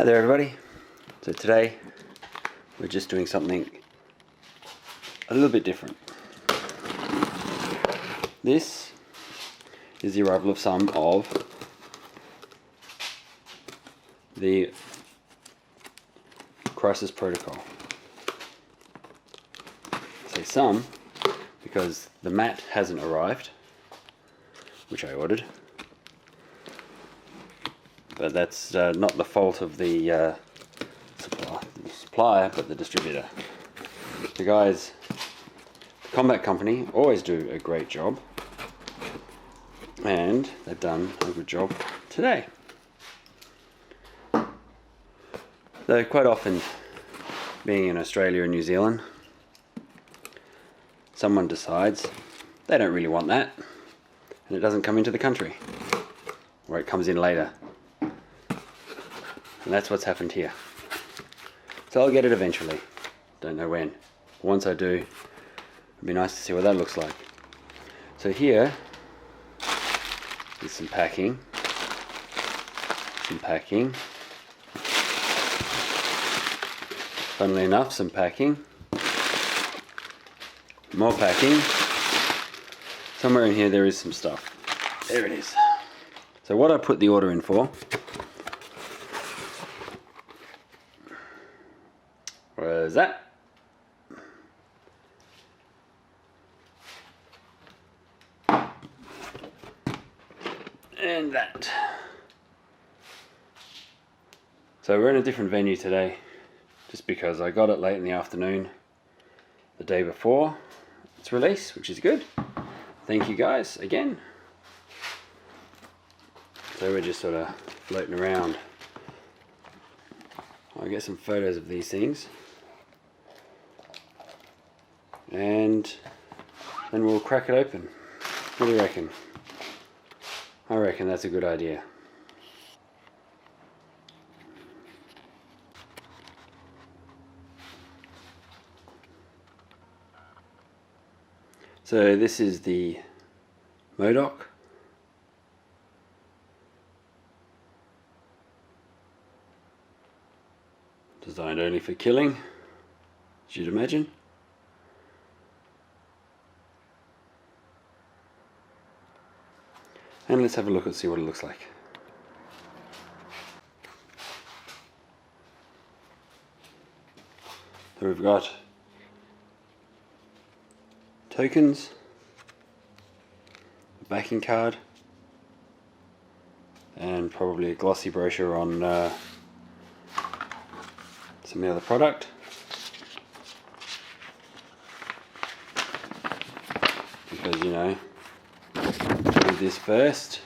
Hi there everybody. So today we're just doing something a little bit different. This is the arrival of some of the Crisis Protocol. I say some because the mat hasn't arrived, which I ordered. But that's not the fault of the supplier, but the distributor. The guys, the Combat Company, always do a great job, and they've done a good job today. Though quite often, being in Australia and New Zealand, someone decides they don't really want that, and it doesn't come into the country, or it comes in later. And that's what's happened here. So I'll get it eventually. Don't know when. Once I do, it'd be nice to see what that looks like. So here is some packing. Funnily enough, some packing. More packing. Somewhere in here there is some stuff. There it is. So what I put the order in for was that. And that. So we're in a different venue today, just because I got it late in the afternoon, the day before its release, which is good. Thank you guys again. So we're just sort of floating around. I'll get some photos of these things, and then we'll crack it open. What do you reckon? I reckon that's a good idea. So this is the MODOK. Designed only for killing, as you'd imagine. And let's have a look and see what it looks like. So we've got tokens, a backing card, and probably a glossy brochure on some of the other product. Because, you know, do this first.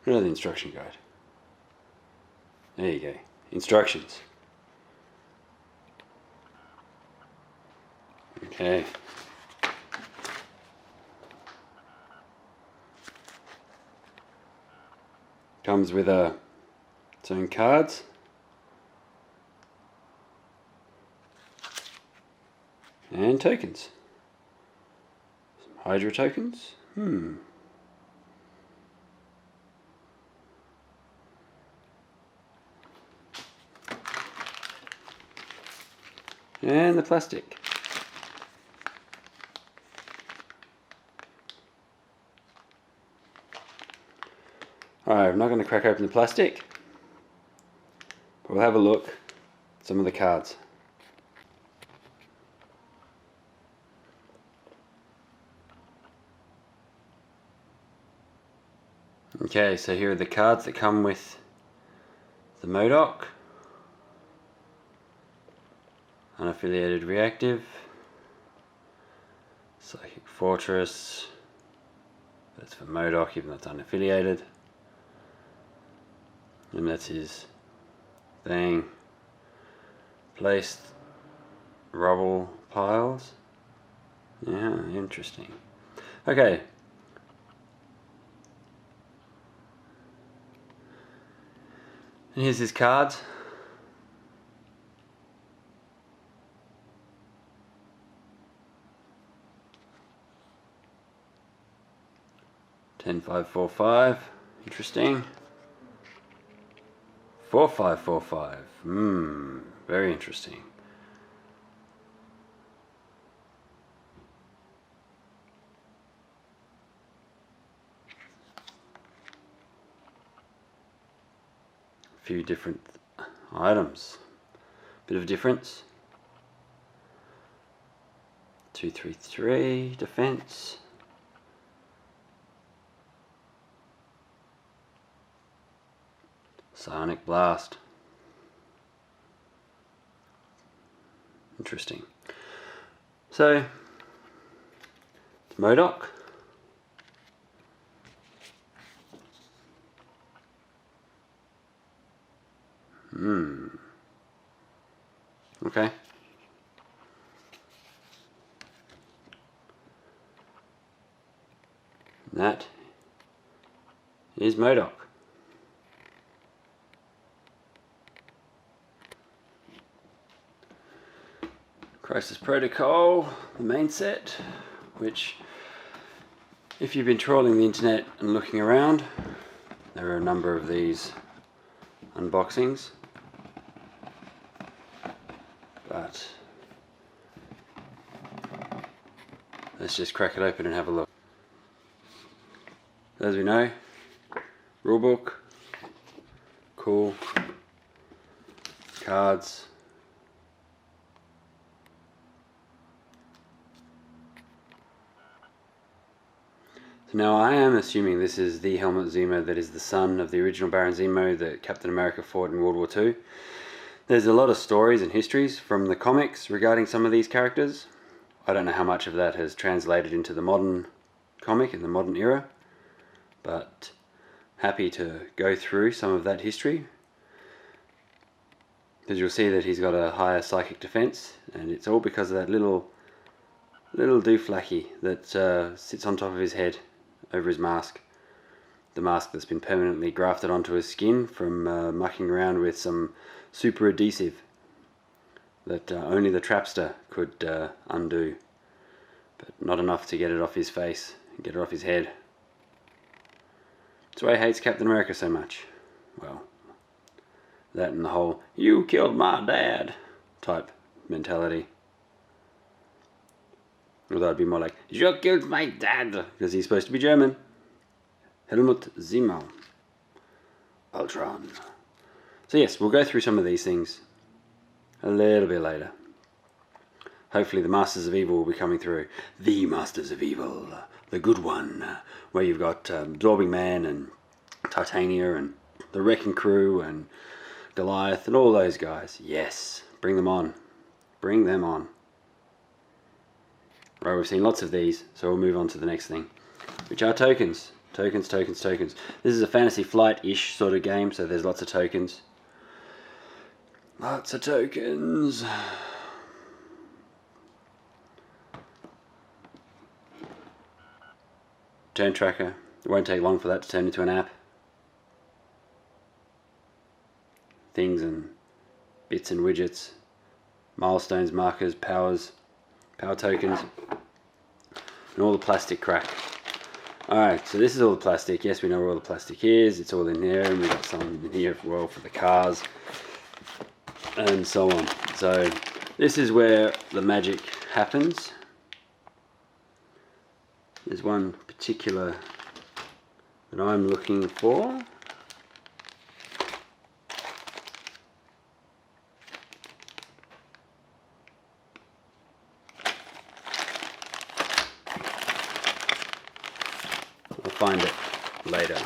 Another instruction guide. There you go. Instructions. Okay. Comes with its own cards. And tokens. Some Hydra tokens. And the plastic. Alright, I'm not going to crack open the plastic, but we'll have a look at some of the cards. Okay, so here are the cards that come with the MODOK. Unaffiliated Reactive, Psychic Fortress, that's for MODOK even though it's unaffiliated, and that's his thing. Placed rubble piles. Yeah, interesting. Okay. And here's his cards. 10545. Interesting. 4545. Very interesting. A few different items. Bit of a difference. 233 defense. Psionic Blast. Interesting. So, it's MODOK. Okay. That is MODOK. Crisis Protocol, the main set, which, if you've been trawling the internet and looking around, there are a number of these unboxings, but let's just crack it open and have a look. As we know, rulebook, cool, cards, so now I am assuming this is the Helmut Zemo that is the son of the original Baron Zemo that Captain America fought in World War II. There's a lot of stories and histories from the comics regarding some of these characters. I don't know how much of that has translated into the modern comic in the modern era, but happy to go through some of that history, because you'll see that he's got a higher psychic defense, and it's all because of that little dooflacky that sits on top of his head over his mask. The mask that's been permanently grafted onto his skin from mucking around with some super adhesive that only the Trapster could undo, but not enough to get it off his face and get it off his head. That's why he hates Captain America so much. Well, that and the whole "you killed my dad" type mentality. Although it'd be more like "you killed my dad," because he's supposed to be German. Helmut Zemo. Ultron. So yes, we'll go through some of these things a little bit later. Hopefully the Masters of Evil will be coming through. The Masters of Evil. The good one. Where you've got Absorbing Man and Titania and the Wrecking Crew and Goliath and all those guys. Yes, bring them on. Bring them on. Right, we've seen lots of these, so we'll move on to the next thing, which are tokens. Tokens, tokens, tokens. This is a Fantasy Flight-ish sort of game, so there's lots of tokens. Lots of tokens. Turn tracker. It won't take long for that to turn into an app. Things and bits and widgets. Milestones, markers, powers, power tokens, and all the plastic crap. Alright, so this is all the plastic. Yes, we know where all the plastic is. It's all in here, and we've got some in here as well for the cars, and so on. So this is where the magic happens. There's one particular that I'm looking for. I'll find it later.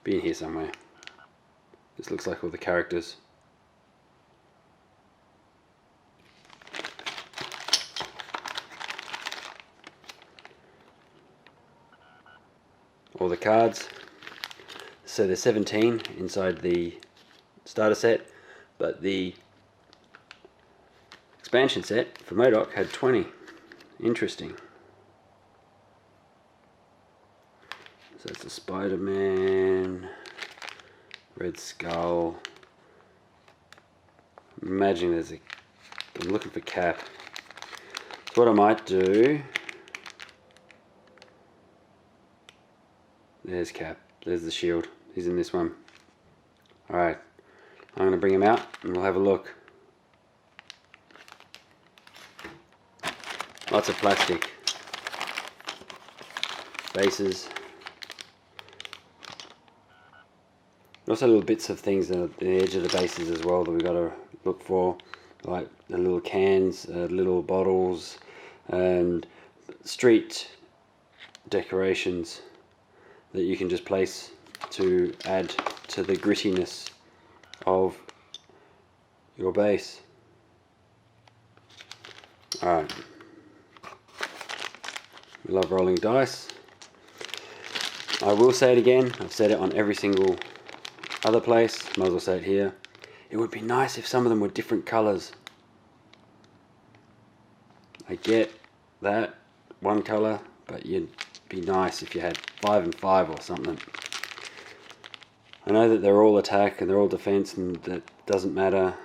Be in here somewhere. This looks like all the characters. All the cards. So there's 17 inside the starter set, but the expansion set for MODOK had 20. Interesting. So it's a Spider-Man, Red Skull. I'm imagining there's a... I'm looking for Cap. So So what I might do, there's Cap, there's the shield, he's in this one. Alright, I'm going to bring him out and we'll have a look. Lots of plastic. Bases. Also little bits of things at the edge of the bases as well that we've got to look for. Like the little cans, little bottles, and street decorations that you can just place to add to the grittiness of your base. Alright. We love rolling dice. I will say it again, I've said it on every single other place, might as well say it here. It would be nice if some of them were different colours. I get that, one colour, but it'd be nice if you had 5 and 5 or something. I know that they're all attack and they're all defense and that doesn't matter,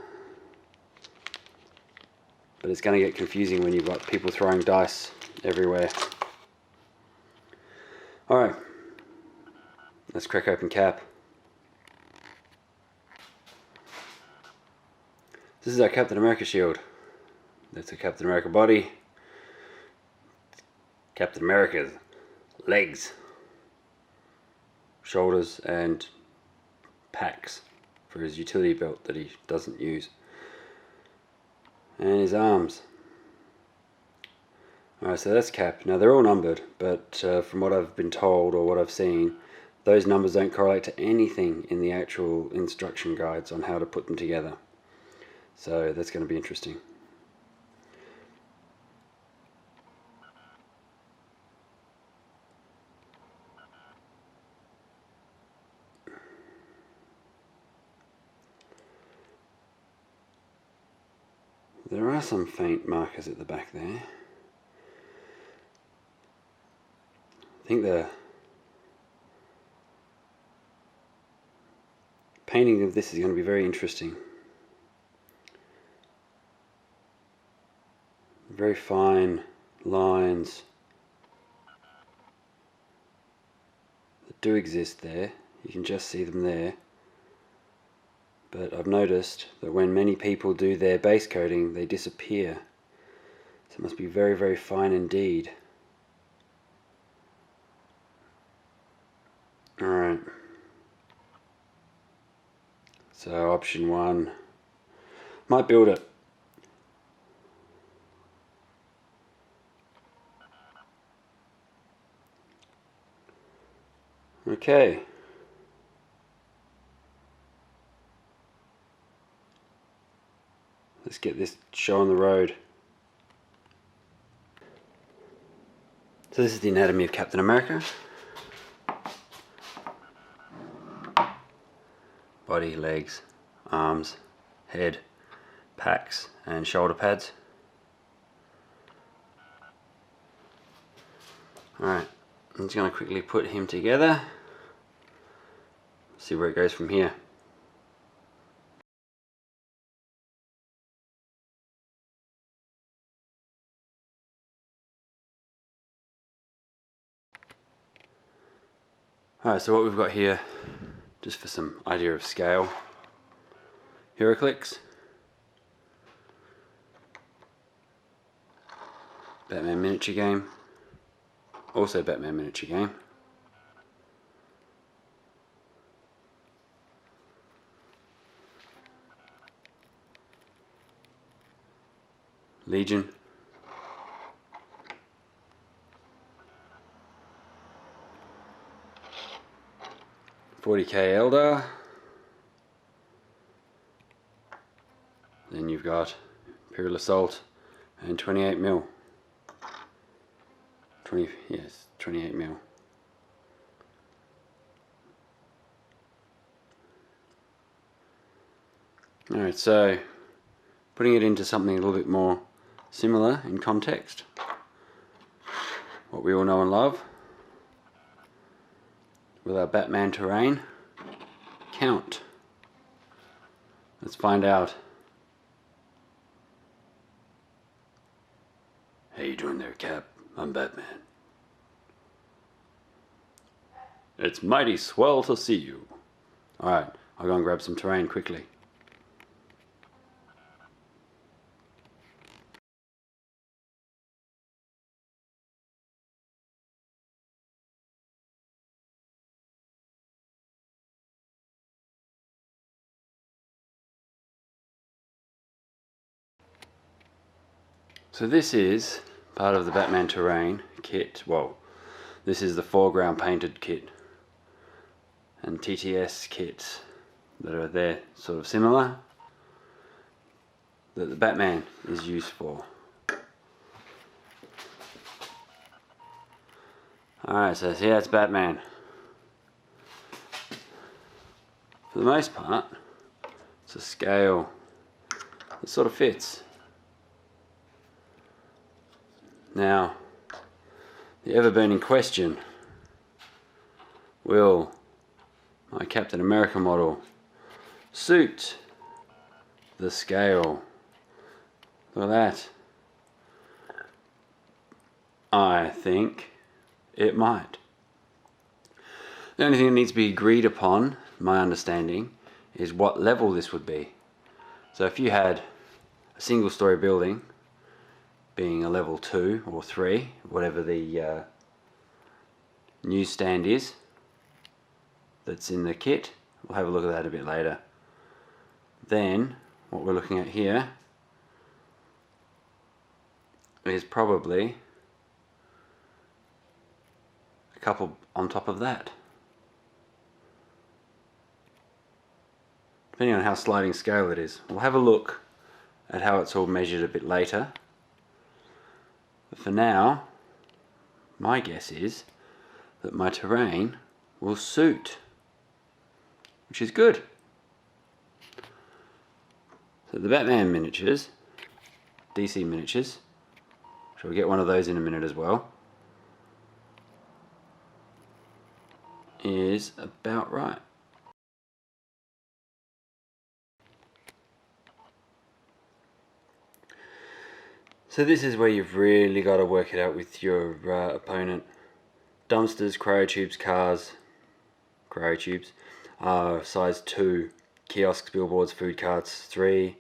but it's going to get confusing when you've got people throwing dice everywhere. Alright, let's crack open Cap. This is our Captain America shield. That's a Captain America body. Captain America's legs, shoulders, and packs for his utility belt that he doesn't use. And his arms. Alright, so that's Cap. Now they're all numbered, but from what I've been told or what I've seen, those numbers don't correlate to anything in the actual instruction guides on how to put them together. So that's going to be interesting. There are some faint markers at the back there. I think the painting of this is going to be very interesting. Very fine lines that do exist there. You can just see them there. But I've noticed that when many people do their base coating, they disappear. So it must be very, very fine indeed. Alright. So option 1. Might build it. Okay. Let's get this show on the road. So this is the anatomy of Captain America. Body, legs, arms, head, packs, and shoulder pads. Alright, I'm just going to quickly put him together. See where it goes from here. Alright, so what we've got here, just for some idea of scale, HeroClix, Batman miniature game, also Batman miniature game, Legion, $40k Eldar, then you've got Imperial Assault and 28mm. 28mm. Alright, so putting it into something a little bit more similar in context, what we all know and love, with our Batman terrain, count. Let's find out How you doing there, Cap? I'm Batman. It's mighty swell to see you. Alright, I'll go and grab some terrain quickly. So this is part of the Batman terrain kit. Well, this is the foreground painted kit and TTS kits that are there, sort of similar, that the Batman is used for. Alright, so see, that's Batman. For the most part, it's a scale that sort of fits. Now, the ever-burning question: will my Captain America model suit the scale? Look at that. I think it might. The only thing that needs to be agreed upon, my understanding, is what level this would be. So if you had a single story building being a level 2 or 3, whatever the newsstand is that's in the kit, we'll have a look at that a bit later. Then what we're looking at here is probably a couple on top of that, depending on how sliding scale it is. We'll have a look at how it's all measured a bit later. But for now, my guess is that my terrain will suit, which is good. So the Batman miniatures, DC miniatures, shall we get one of those in a minute as well, is about right. So this is where you've really got to work it out with your opponent. Dumpsters, cryotubes, cars, cryotubes, size 2, kiosks, billboards, food carts 3,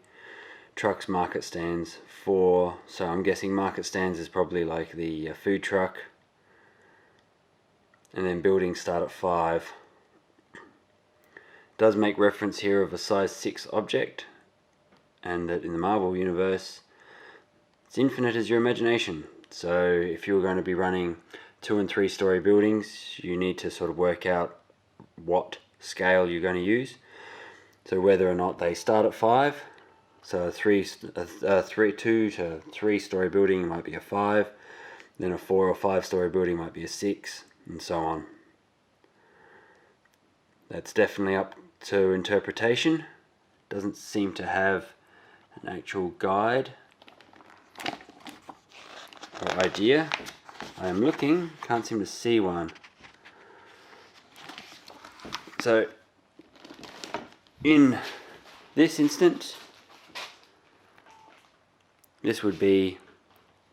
trucks, market stands 4, so I'm guessing market stands is probably like the food truck, and then buildings start at 5. It does make reference here of a size 6 object, and that in the Marvel universe it's infinite as your imagination. So if you're going to be running 2 and 3 story buildings, you need to sort of work out what scale you're going to use. So whether or not they start at 5, so a 2 to 3 story building might be a 5, then a 4 or 5 story building might be a 6, and so on. That's definitely up to interpretation. Doesn't seem to have an actual guide or idea. I am looking, can't seem to see one. So in this instance, this would be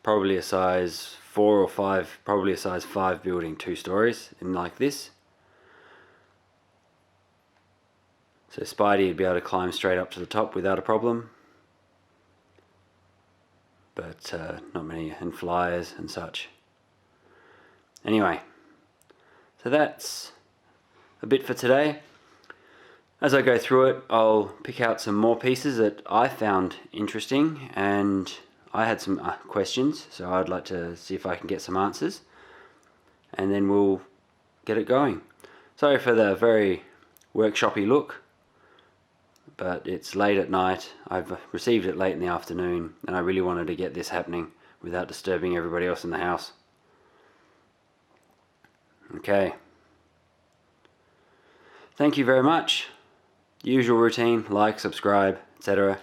probably a size 4 or 5, probably a size 5 building, 2 stories, in like this. So Spidey would be able to climb straight up to the top without a problem. But not many, and flyers and such. Anyway, so that's a bit for today. As I go through it, I'll pick out some more pieces that I found interesting, and I had some questions, so I'd like to see if I can get some answers, and then we'll get it going. Sorry for the very workshoppy look, but it's late at night. I've received it late in the afternoon, and I really wanted to get this happening without disturbing everybody else in the house. Okay. Thank you very much. Usual routine: like, subscribe, etc.